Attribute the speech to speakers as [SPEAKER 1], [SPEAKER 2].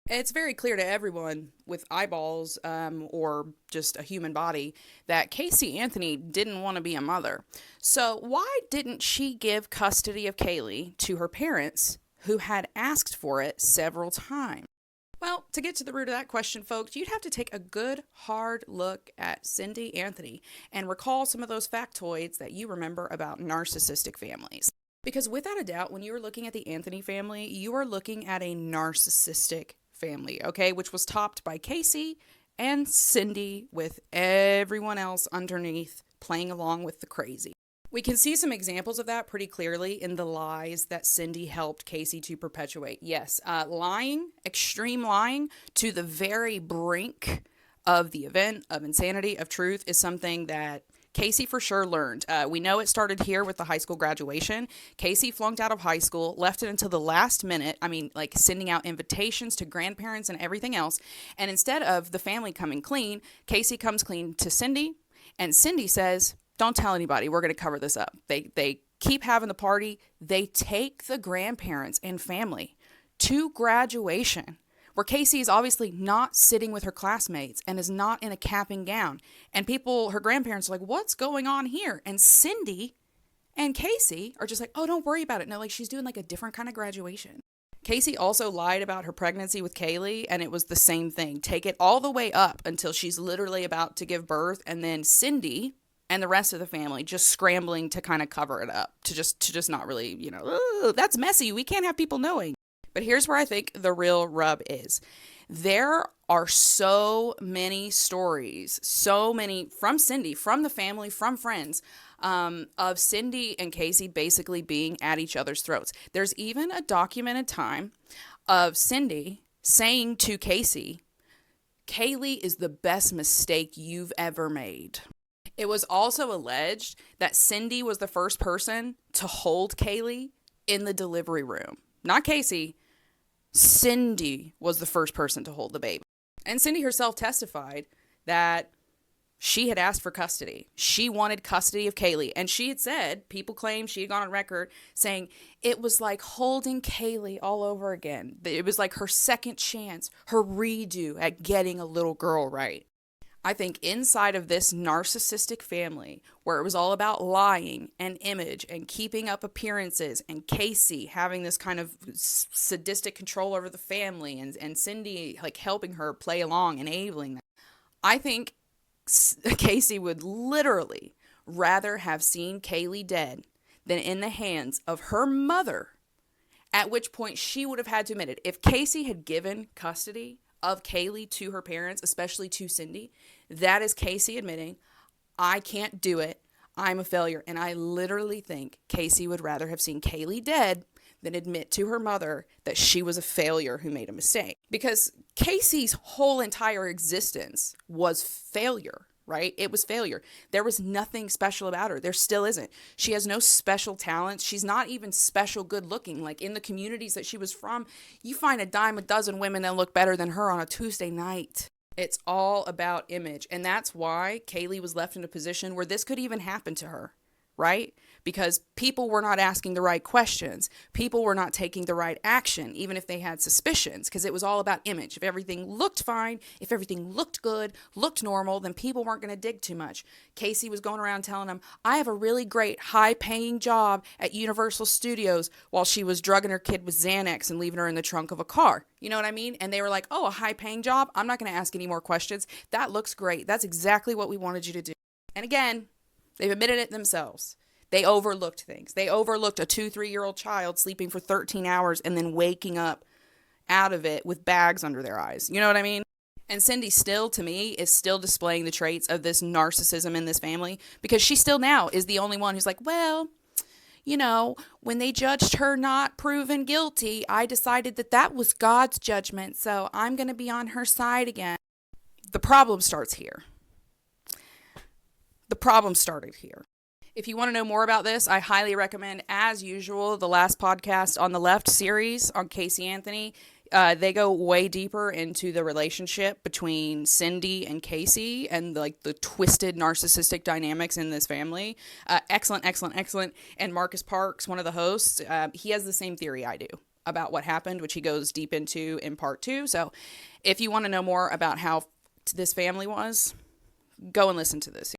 [SPEAKER 1] It's very clear to everyone with eyeballs or just a human body that Casey Anthony didn't want to be a mother. So, why didn't she give custody of Caylee to her parents who had asked for it several times? Well, to get to the root of that question, folks, you'd have to take a good hard look at Cindy Anthony and recall some of those factoids that you remember about narcissistic families. Because without a doubt, when you are looking at the Anthony family, you are looking at a narcissistic family, okay, which was topped by Casey and Cindy, with everyone else underneath playing along with the crazy. We can see some examples of that pretty clearly in the lies that Cindy helped Casey to perpetuate. Yes, lying, extreme lying to the very brink of the event, of insanity, of truth, is something that Casey for sure learned. We know it started here with the high school graduation. Casey flunked out of high school, left it until the last minute. I mean, like sending out invitations to grandparents and everything else. And instead of the family coming clean, Casey comes clean to Cindy. And Cindy says, don't tell anybody. We're going to cover this up. They keep having the party. They take the grandparents and family to graduation, where Casey is obviously not sitting with her classmates and is not in a cap and gown. And people, her grandparents are like, what's going on here? And Cindy and Casey are just like, oh, don't worry about it. No, like she's doing like a different kind of graduation. Casey also lied about her pregnancy with Caylee, and it was the same thing. Take it all the way up until she's literally about to give birth, and then Cindy and the rest of the family just scrambling to kind of cover it up, to just not really, that's messy. We can't have people knowing. But here's where I think the real rub is. There are so many stories, so many from Cindy, from the family, from friends, of Cindy and Casey basically being at each other's throats. There's even a documented time of Cindy saying to Casey, Caylee is the best mistake you've ever made. It was also alleged that Cindy was the first person to hold Caylee in the delivery room. Not Casey. Cindy was the first person to hold the baby. And Cindy herself testified that she had asked for custody. She wanted custody of Caylee. And she had said, people claim she had gone on record saying it was like holding Caylee all over again. It was like her second chance, her redo at getting a little girl right. I think inside of this narcissistic family, where it was all about lying and image and keeping up appearances, and Casey having this kind of sadistic control over the family, and Cindy like helping her play along, enabling that, I think Casey would literally rather have seen Caylee dead than in the hands of her mother, at which point she would have had to admit it. If Casey had given custody of Caylee to her parents, especially to Cindy, that is Casey admitting, I can't do it. I'm a failure. And I literally think Casey would rather have seen Caylee dead than admit to her mother that she was a failure who made a mistake. Because Casey's whole entire existence was failure, right? It was failure. There was nothing special about her. There still isn't. She has no special talents. She's not even special good looking. Like in the communities that she was from, you find a dime a dozen women that look better than her on a Tuesday night. It's all about image. And that's why Caylee was left in a position where this could even happen to her, right? Because people were not asking the right questions. People were not taking the right action, even if they had suspicions, because it was all about image. If everything looked fine, if everything looked good, looked normal, then people weren't going to dig too much. Casey was going around telling them, I have a really great high-paying job at Universal Studios, while she was drugging her kid with Xanax and leaving her in the trunk of a car. You know what I mean? And they were like, oh, a high-paying job? I'm not going to ask any more questions. That looks great. That's exactly what we wanted you to do. And again, they've admitted it themselves. They overlooked things. They overlooked a 2-3-year-old child sleeping for 13 hours and then waking up out of it with bags under their eyes. You know what I mean? And Cindy still, to me, is still displaying the traits of this narcissism in this family, because she still now is the only one who's like, well, when they judged her not proven guilty, I decided that that was God's judgment, so I'm going to be on her side again. The problem starts here. The problem started here. If you want to know more about this, I highly recommend, as usual, the last podcast on the left series on Casey Anthony. They go way deeper into the relationship between Cindy and Casey and like the twisted narcissistic dynamics in this family. Excellent. And Marcus Parks, one of the hosts, he has the same theory I do. about what happened, which he goes deep into in part 2. So if you want to know more about how this family was, go and listen to this.